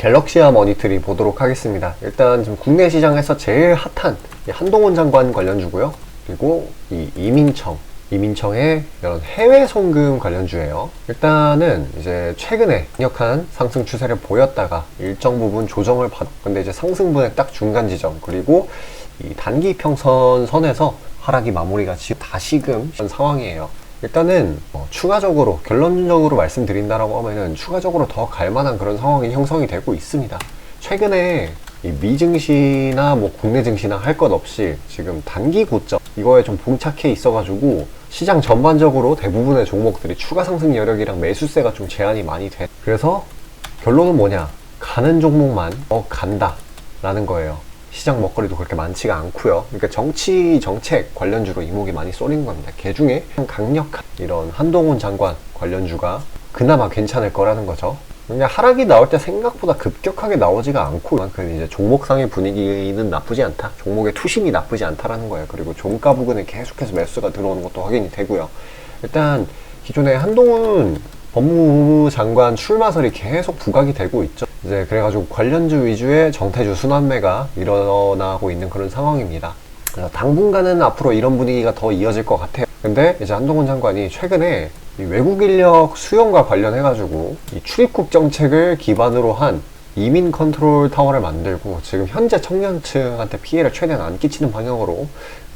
갤럭시아 머니터리 보도록 하겠습니다. 일단 지금 국내 시장에서 제일 핫한 한동훈 장관 관련주고요. 그리고 이민청의 이런 해외 송금 관련주예요. 일단은 이제 최근에 강력한 상승 추세를 보였다가 일정 부분 조정을 근데 이제 상승분의 딱 중간 지점, 그리고 이 단기 평선 선에서 하락이 마무리가 지금 다시금 한 상황이에요. 일단은 추가적으로 결론적으로 말씀드린다라고 하면은 추가적으로 더 갈만한 그런 상황이 형성이 되고 있습니다. 최근에 이 미증시나 국내 증시나 할 것 없이 지금 단기 고점 이거에 좀 봉착해 있어가지고 시장 전반적으로 대부분의 종목들이 추가 상승 여력이랑 매수세가 좀 제한이 많이 돼. 그래서 결론은 뭐냐? 가는 종목만 간다 라는 거예요. 시장 먹거리도 그렇게 많지가 않고요. 그러니까 정치 정책 관련주로 이목이 많이 쏠린 겁니다. 그 중에 강력한 이런 한동훈 장관 관련주가 그나마 괜찮을 거라는 거죠. 그냥 하락이 나올 때 생각보다 급격하게 나오지가 않고, 그만큼 이제 종목상의 분위기는 나쁘지 않다, 종목의 투심이 나쁘지 않다라는 거예요. 그리고 종가 부근에 계속해서 매수가 들어오는 것도 확인이 되고요. 일단 기존에 한동훈 법무부 장관 출마설이 계속 부각이 되고 있죠. 이제 그래가지고 관련주 위주의 정태주 순환매가 일어나고 있는 그런 상황입니다. 그래서 당분간은 앞으로 이런 분위기가 더 이어질 것 같아요. 근데 이제 한동훈 장관이 최근에 이 외국 인력 수용과 관련해가지고 이 출입국 정책을 기반으로 한 이민 컨트롤 타워를 만들고 지금 현재 청년층한테 피해를 최대한 안 끼치는 방향으로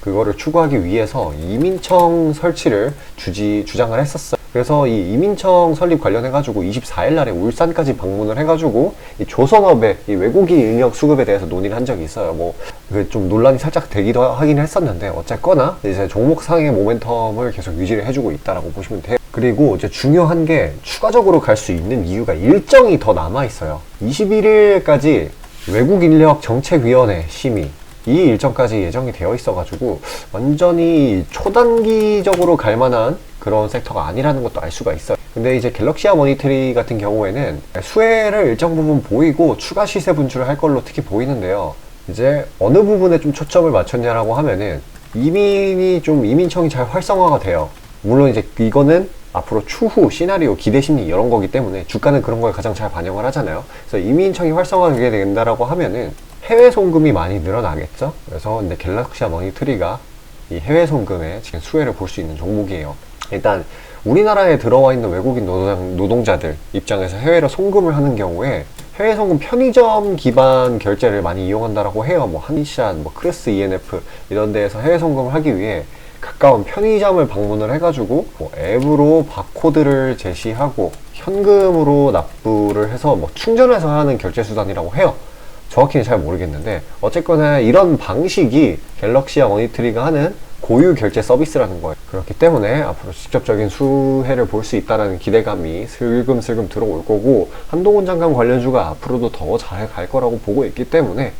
그거를 추구하기 위해서 이민청 설치를 주장을 했었어요. 그래서 이 이민청 설립 관련해가지고 24일 날에 울산까지 방문을 해가지고 이 조선업의 이 외국인 인력 수급에 대해서 논의를 한 적이 있어요. 좀 논란이 살짝 되기도 하긴 했었는데, 어쨌거나 이제 종목상의 모멘텀을 계속 유지를 해주고 있다라고 보시면 돼요. 그리고 이제 중요한 게 추가적으로 갈 수 있는 이유가 일정이 더 남아 있어요. 21일까지 외국인력정책위원회 심의, 이 일정까지 예정이 되어 있어가지고 완전히 초단기적으로 갈 만한 그런 섹터가 아니라는 것도 알 수가 있어요. 근데 이제 갤럭시아 머니터리 같은 경우에는 수혜를 일정 부분 보이고 추가 시세 분출을 할 걸로 특히 보이는데요. 이제 어느 부분에 좀 초점을 맞췄냐라고 하면은 이민청이 잘 활성화가 돼요. 물론 이제 이거는 앞으로 추후 시나리오, 기대심리 이런 거기 때문에 주가는 그런 걸 가장 잘 반영을 하잖아요. 그래서 이민청이 활성화되게 된다라고 하면은 해외 송금이 많이 늘어나겠죠. 그래서 근데 갤럭시아 머니터리가 이 해외 송금에 지금 수혜를 볼 수 있는 종목이에요. 일단 우리나라에 들어와 있는 외국인 노동자들 입장에서 해외로 송금을 하는 경우에 해외 송금 편의점 기반 결제를 많이 이용한다라고 해요. 한시안, 크레스 ENF 이런 데에서 해외 송금을 하기 위해 가까운 편의점을 방문을 해가지고 앱으로 바코드를 제시하고 현금으로 납부를 해서 충전해서 하는 결제 수단이라고 해요. 정확히는 잘 모르겠는데 어쨌거나 이런 방식이 갤럭시아 머니터리가 하는 고유 결제 서비스라는 거예요. 그렇기 때문에 앞으로 직접적인 수혜를 볼 수 있다는 기대감이 슬금슬금 들어올 거고, 한동훈 장관 관련주가 앞으로도 더 잘 갈 거라고 보고 있기 때문에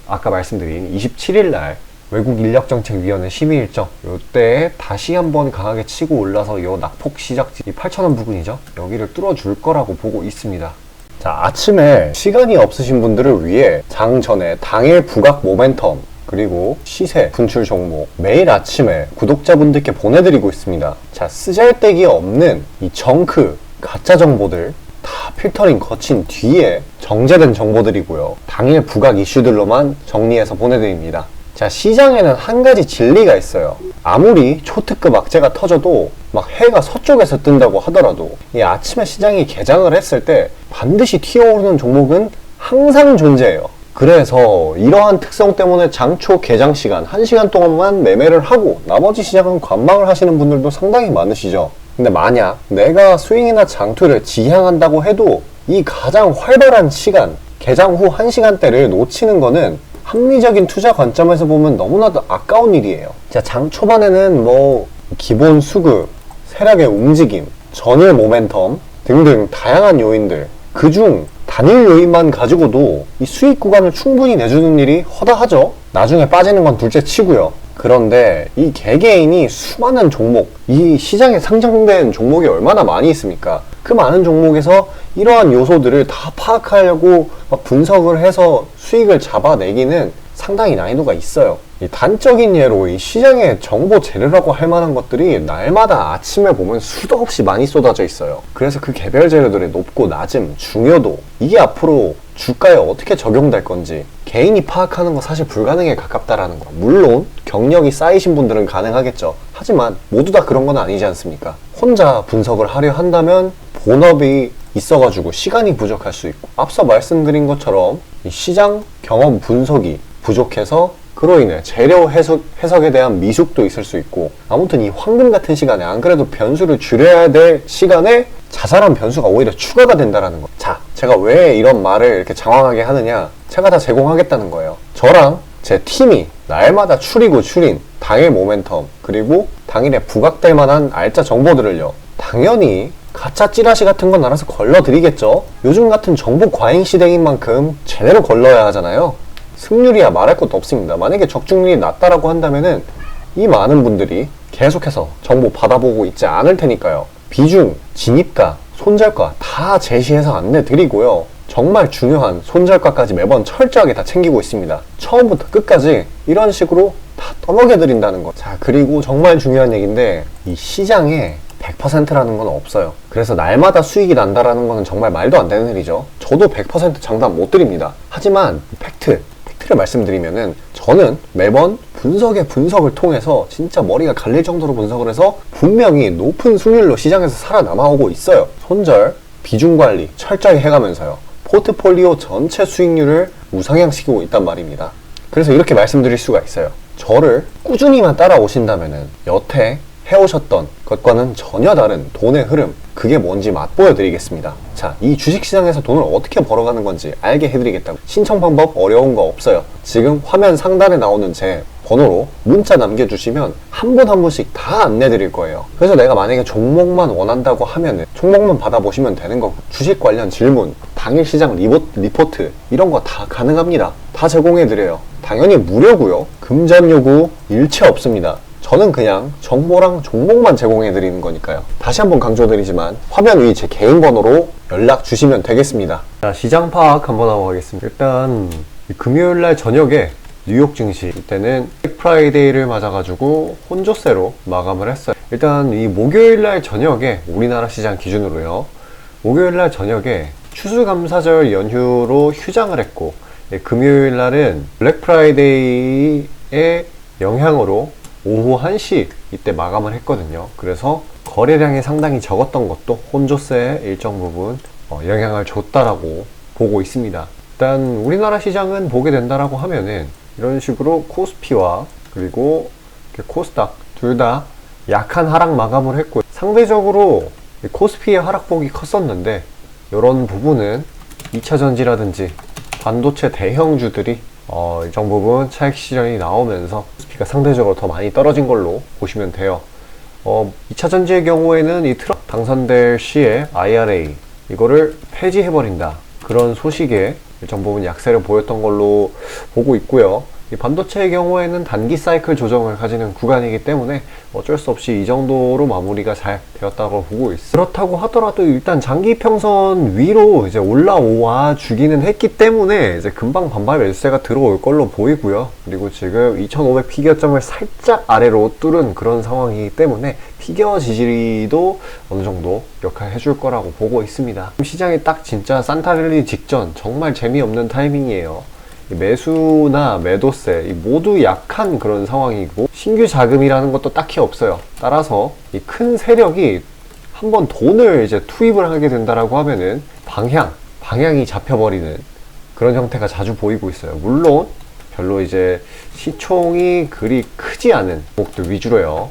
아까 말씀드린 27일 날 외국인력정책위원회 심의 일정, 요때 다시 한번 강하게 치고 올라서 요 낙폭 시작지 8,000원 부근이죠. 여기를 뚫어줄 거라고 보고 있습니다. 자, 아침에 시간이 없으신 분들을 위해 장 전에 당일 부각 모멘텀 그리고 시세 분출 종목 매일 아침에 구독자분들께 보내드리고 있습니다. 자, 쓰잘데기 없는 이 정크 가짜 정보들 다 필터링 거친 뒤에 정제된 정보들이고요. 당일 부각 이슈들로만 정리해서 보내드립니다. 자, 시장에는 한 가지 진리가 있어요. 아무리 초특급 악재가 터져도 해가 서쪽에서 뜬다고 하더라도 이 아침에 시장이 개장을 했을 때 반드시 튀어오르는 종목은 항상 존재해요. 그래서 이러한 특성 때문에 장초 개장 시간 1시간 동안만 매매를 하고 나머지 시장은 관망을 하시는 분들도 상당히 많으시죠. 근데 만약 내가 스윙이나 장투를 지향한다고 해도 이 가장 활발한 시간, 개장 후 1시간대를 놓치는 거는 합리적인 투자 관점에서 보면 너무나도 아까운 일이에요. 자, 장 초반에는 기본 수급, 세력의 움직임, 전일 모멘텀 등등 다양한 요인들, 그중 단일 요인만 가지고도 이 수익 구간을 충분히 내주는 일이 허다하죠. 나중에 빠지는 건 둘째 치고요. 그런데 이 개개인이 수많은 종목, 이 시장에 상장된 종목이 얼마나 많이 있습니까? 그 많은 종목에서 이러한 요소들을 다 파악하려고 분석을 해서 수익을 잡아내기는 상당히 난이도가 있어요. 이 단적인 예로 이 시장의 정보 재료라고 할 만한 것들이 날마다 아침에 보면 수도 없이 많이 쏟아져 있어요. 그래서 그 개별 재료들의 높고 낮음, 중요도, 이게 앞으로 주가에 어떻게 적용될 건지 개인이 파악하는 거 사실 불가능에 가깝다라는 거. 물론 경력이 쌓이신 분들은 가능하겠죠. 하지만 모두 다 그런 건 아니지 않습니까? 혼자 분석을 하려 한다면 본업이 있어가지고 시간이 부족할 수 있고, 앞서 말씀드린 것처럼 이 시장 경험 분석이 부족해서 그로 인해 재료 해석에 대한 미숙도 있을 수 있고, 아무튼 이 황금 같은 시간에 안 그래도 변수를 줄여야 될 시간에 자잘한 변수가 오히려 추가가 된다는 거. 자, 제가 왜 이런 말을 이렇게 장황하게 하느냐, 제가 다 제공하겠다는 거예요. 저랑 제 팀이 날마다 추리고 추린 당일 모멘텀, 그리고 당일에 부각될 만한 알짜 정보들을요, 당연히 가짜 찌라시 같은 건 알아서 걸러드리겠죠. 요즘 같은 정보 과잉 시대인 만큼 제대로 걸러야 하잖아요. 승률이야 말할 것도 없습니다. 만약에 적중률이 낮다라고 한다면은 이 많은 분들이 계속해서 정보 받아보고 있지 않을 테니까요. 비중, 진입가, 손절가 다 제시해서 안내드리고요. 정말 중요한 손절가까지 매번 철저하게 다 챙기고 있습니다. 처음부터 끝까지 이런 식으로 다 떠먹여드린다는 것. 자, 그리고 정말 중요한 얘기인데, 이 시장에 100%라는 건 없어요. 그래서 날마다 수익이 난다라는 건 정말 말도 안 되는 일이죠. 저도 100% 장담 못 드립니다. 하지만 팩트를 말씀드리면은, 저는 매번 분석을 통해서 진짜 머리가 갈릴 정도로 분석을 해서 분명히 높은 수익률로 시장에서 살아남아오고 있어요. 손절, 비중 관리 철저히 해가면서요, 포트폴리오 전체 수익률을 우상향시키고 있단 말입니다. 그래서 이렇게 말씀드릴 수가 있어요. 저를 꾸준히만 따라오신다면은 여태 해오셨던 것과는 전혀 다른 돈의 흐름, 그게 뭔지 맛보여 드리겠습니다. 자, 이 주식시장에서 돈을 어떻게 벌어가는 건지 알게 해드리겠다고. 신청 방법 어려운 거 없어요. 지금 화면 상단에 나오는 제 번호로 문자 남겨주시면 한 분 한 분씩 다 안내드릴 거예요. 그래서 내가 만약에 종목만 원한다고 하면은 종목만 받아보시면 되는 거고, 주식 관련 질문, 당일 시장 리포트 이런 거 다 가능합니다. 다 제공해드려요. 당연히 무료고요. 금전 요구 일체 없습니다. 저는 그냥 정보랑 종목만 제공해드리는 거니까요. 다시 한번 강조드리지만 화면 위 제 개인 번호로 연락 주시면 되겠습니다. 자, 시장 파악 한번 하고 가겠습니다. 일단 금요일날 저녁에 뉴욕 증시, 이때는 블랙 프라이데이를 맞아가지고 혼조세로 마감을 했어요. 일단 이 목요일날 저녁에 우리나라 시장 기준으로요, 목요일날 저녁에 추수감사절 연휴로 휴장을 했고, 금요일날은 블랙 프라이데이의 영향으로 오후 1시 이때 마감을 했거든요. 그래서 거래량이 상당히 적었던 것도 혼조세에 일정 부분 영향을 줬다라고 보고 있습니다. 일단 우리나라 시장은 보게 된다라고 하면은 이런 식으로 코스피와 그리고 코스닥 둘 다 약한 하락 마감을 했고, 상대적으로 코스피의 하락폭이 컸었는데, 이런 부분은 2차전지라든지 반도체 대형주들이 일정 부분 차익 실현이 나오면서 코스피가 상대적으로 더 많이 떨어진 걸로 보시면 돼요. 2차전지의 경우에는 이 트럼프 당선될 시에 IRA 이거를 폐지해버린다, 그런 소식에 일정 부분 약세를 보였던 걸로 보고 있고요. 이 반도체의 경우에는 단기 사이클 조정을 가지는 구간이기 때문에 어쩔 수 없이 이 정도로 마무리가 잘 되었다고 보고 있어요. 그렇다고 하더라도 일단 장기 평선 위로 이제 올라와 주기는 했기 때문에 이제 금방 반발 매수세가 들어올 걸로 보이고요. 그리고 지금 2500 피겨점을 살짝 아래로 뚫은 그런 상황이기 때문에 피겨 지지리도 어느 정도 역할해 줄 거라고 보고 있습니다. 시장이 딱 진짜 산타랠리 직전 정말 재미없는 타이밍이에요. 매수나 매도세 모두 약한 그런 상황이고, 신규 자금이라는 것도 딱히 없어요. 따라서 이 큰 세력이 한번 돈을 이제 투입을 하게 된다라고 하면은 방향이 잡혀버리는 그런 형태가 자주 보이고 있어요. 물론 별로 이제 시총이 그리 크지 않은 종목들 위주로요.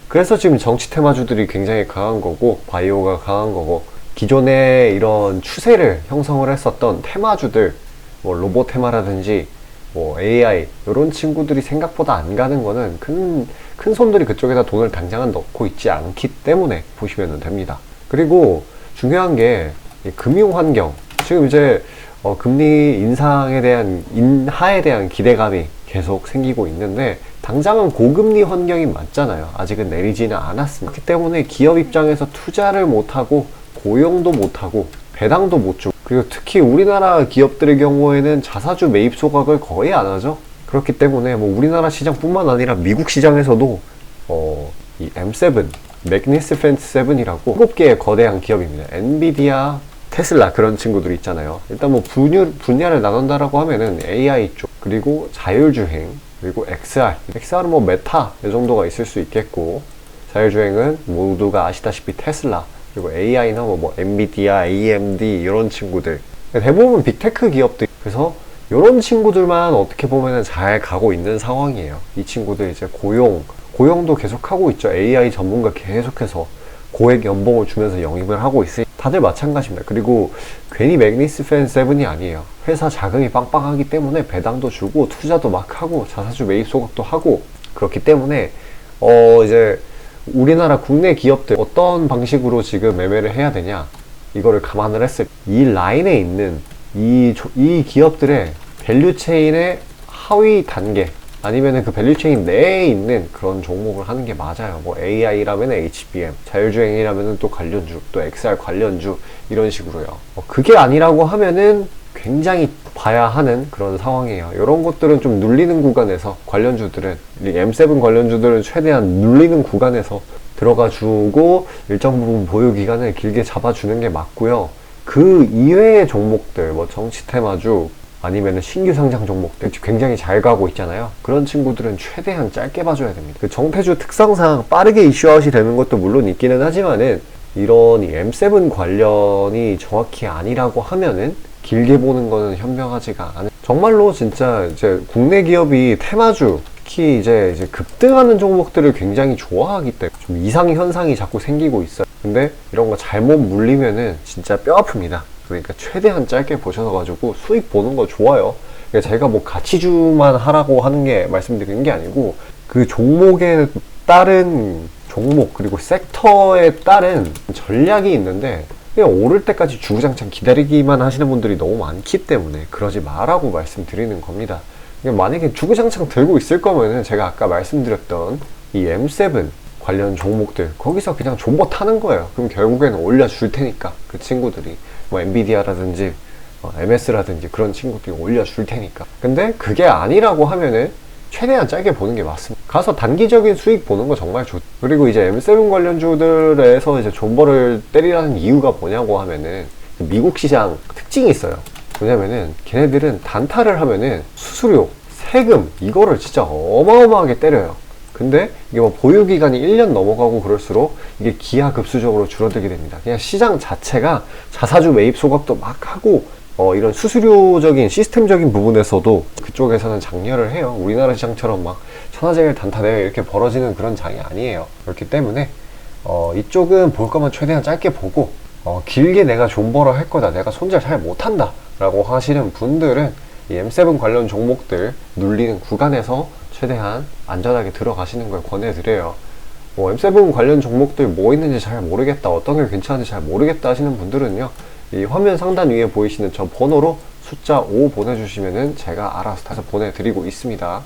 그래서 지금 정치 테마주들이 굉장히 강한 거고, 바이오가 강한 거고, 기존에 이런 추세를 형성을 했었던 테마주들, 뭐 로봇 테마라든지 뭐 AI 이런 친구들이 생각보다 안 가는 거는 큰 손들이 그쪽에다 돈을 당장은 넣고 있지 않기 때문에 보시면 됩니다. 그리고 중요한 게 금융 환경, 지금 이제 금리 인하에 대한 기대감이 계속 생기고 있는데, 당장은 고금리 환경이 맞잖아요. 아직은 내리지는 않았습니다. 그렇기 때문에 기업 입장에서 투자를 못하고 고용도 못하고 배당도 못 주고, 그리고 특히 우리나라 기업들의 경우에는 자사주 매입 소각을 거의 안 하죠. 그렇기 때문에 뭐 우리나라 시장뿐만 아니라 미국 시장에서도 이 M7, Magnificent 7이라고 7개의 거대한 기업입니다. 엔비디아, 테슬라 그런 친구들 있잖아요. 일단 뭐 분야를 나눈다라고 하면은 AI 쪽, 그리고 자율주행, 그리고 XR은 뭐 메타 이 정도가 있을 수 있겠고, 자율주행은 모두가 아시다시피 테슬라, 그리고 AI는 뭐 엔비디아, AMD 이런 친구들, 대부분 빅테크 기업들. 그래서 이런 친구들만 어떻게 보면은 잘 가고 있는 상황이에요. 이 친구들 이제 고용도 계속 하고 있죠. AI 전문가 계속해서 고액 연봉을 주면서 영입을 하고 있으니 다들 마찬가지입니다. 그리고 괜히 매그니피센트 세븐이 아니에요. 회사 자금이 빵빵하기 때문에 배당도 주고 투자도 막 하고 자사주 매입 소각도 하고, 그렇기 때문에 이제 우리나라 국내 기업들 어떤 방식으로 지금 매매를 해야 되냐, 이거를 감안을 했을 때 이 라인에 있는 이 기업들의 밸류체인의 하위 단계, 아니면은 그 밸류체인 내에 있는 그런 종목을 하는 게 맞아요. 뭐 AI라면 HBM, 자율주행이라면 또 관련주, 또 XR 관련주, 이런 식으로요. 그게 아니라고 하면은 굉장히 봐야 하는 그런 상황이에요. 이런 것들은 좀 눌리는 구간에서, 관련주들은, M7 관련주들은 최대한 눌리는 구간에서 들어가 주고 일정 부분 보유 기간을 길게 잡아주는 게 맞고요. 그 이외의 종목들, 뭐 정치 테마주, 아니면 신규 상장 종목들 굉장히 잘 가고 있잖아요. 그런 친구들은 최대한 짧게 봐줘야 됩니다. 그 정태주 특성상 빠르게 이슈아웃이 되는 것도 물론 있기는 하지만은, 이런 M7 관련이 정확히 아니라고 하면은 길게 보는 거는 현명하지가 않은, 정말로 진짜 이제 국내 기업이 테마주, 특히 이제 급등하는 종목들을 굉장히 좋아하기 때문에 좀 이상 현상이 자꾸 생기고 있어요. 근데 이런 거 잘못 물리면은 진짜 뼈 아픕니다. 그러니까 최대한 짧게 보셔가지고 수익 보는 거 좋아요. 그러니까 제가 뭐 가치주만 하라고 하는 게 말씀드리는 게 아니고, 그 종목에 따른 종목, 그리고 섹터에 따른 전략이 있는데, 그냥 오를 때까지 주구장창 기다리기만 하시는 분들이 너무 많기 때문에 그러지 마라고 말씀드리는 겁니다. 만약에 주구장창 들고 있을 거면은 제가 아까 말씀드렸던 이 M7 관련 종목들 거기서 그냥 존버 타는 거예요. 그럼 결국에는 올려줄 테니까, 그 친구들이 뭐 엔비디아라든지 MS라든지 그런 친구들이 올려줄 테니까. 근데 그게 아니라고 하면은 최대한 짧게 보는 게 맞습니다. 가서 단기적인 수익 보는 거 정말 좋. 그리고 이제 M7 관련주들에서 이제 존버를 때리라는 이유가 뭐냐고 하면은, 미국 시장 특징이 있어요. 왜냐면은 걔네들은 단타를 하면은 수수료, 세금 이거를 진짜 어마어마하게 때려요. 근데 이게 뭐 보유기간이 1년 넘어가고 그럴수록 이게 기하급수적으로 줄어들게 됩니다. 그냥 시장 자체가 자사주 매입 소각도 막 하고, 이런 수수료적인 시스템적인 부분에서도 그쪽에서는 장려를 해요. 우리나라 시장처럼 막 천하제일 단타대회 이렇게 벌어지는 그런 장이 아니에요. 그렇기 때문에 이쪽은 볼 거면 최대한 짧게 보고, 길게 내가 존버를 할 거다, 내가 손절 잘 못한다 라고 하시는 분들은 이 M7 관련 종목들 눌리는 구간에서 최대한 안전하게 들어가시는 걸 권해드려요. 뭐 M7 관련 종목들 뭐 있는지 잘 모르겠다, 어떤 게 괜찮은지 잘 모르겠다 하시는 분들은요, 이 화면 상단 위에 보이시는 저 번호로 숫자 5 보내주시면은 제가 알아서 다시 보내드리고 있습니다.